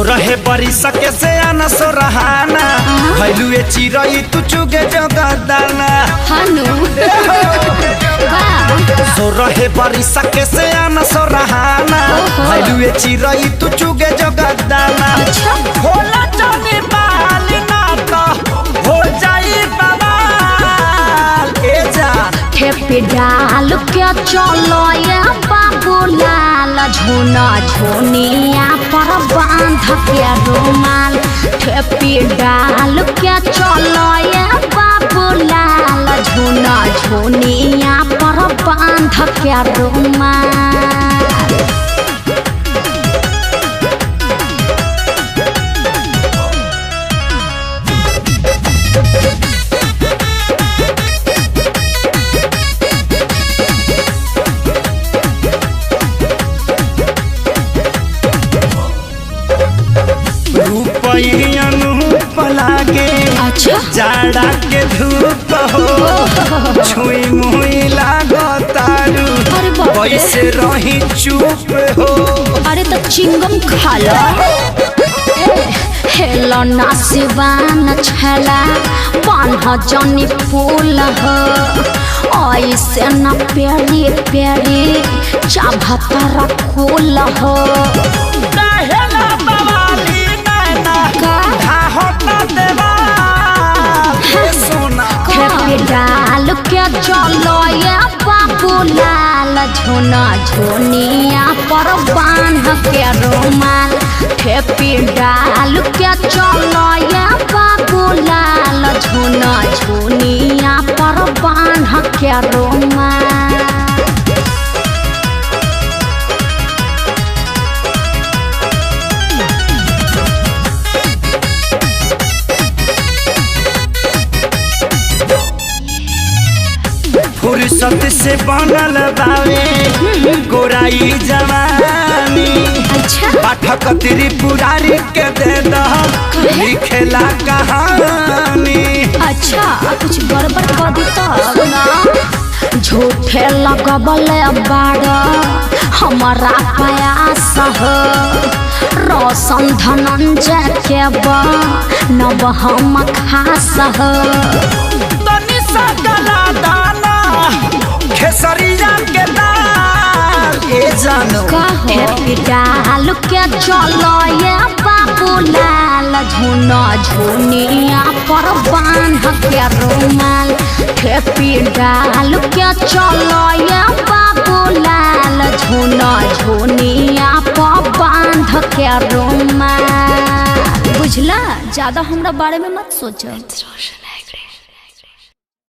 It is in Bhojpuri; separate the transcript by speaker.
Speaker 1: रहे बरी सके से आना सो रहाना भैलुए चिरई तू चुगे जगदाना सो रहे बरी सके से आना सो रहाना भैलुए चिरई तू चुगे जगदाना होला जाने बाल ना तो हो जाई बवाल ए जा
Speaker 2: ठेपी डाल के चलो ये बाबूलाल झोना झोनिया पर बांध के रुमाल ठेपी डाल के चलो ये बाबूलाल झोना झोनिया पर बांध के रुमाल।
Speaker 1: लागे जाड़ा के धूप हो छुई मुई लागो तारू कैसे रही चुप हो।
Speaker 2: अरे तो चिंगम खा लो हेलो नासिवान छला बान्ह जनी फूल हो ऐसे न प्यारी प्यारी चाभता रखूल हो डाल के चलो ये बाबूलाल झोना झोनिया पर बांध के रुमाल ठेपी डाल के चलो ये बाबूलाल झोना झोनिया पर बांध के रुमाल।
Speaker 1: फुर्सत से बनल बावे गोराई जवानी पाठक त्रिपुरारी के दे लिखेला कहानी।
Speaker 2: अच्छा कुछ गड़बड़ कर दी तब ना झूठे लगबले बाड़ हमारा प्रयास हो रोशन धनंजय के नब हम खास हो
Speaker 1: खेसरिया के दाल ए जानो
Speaker 2: ठेपी डाल के चलो ये बाबूलाल झोना झोनिया पर बांध के रुमाल ठेपी डाल के चलो ये बाबूलाल झोना झोनिया पर बांध के रुमाल। बुझला ज्यादा हमरा बारे में मत सोचो।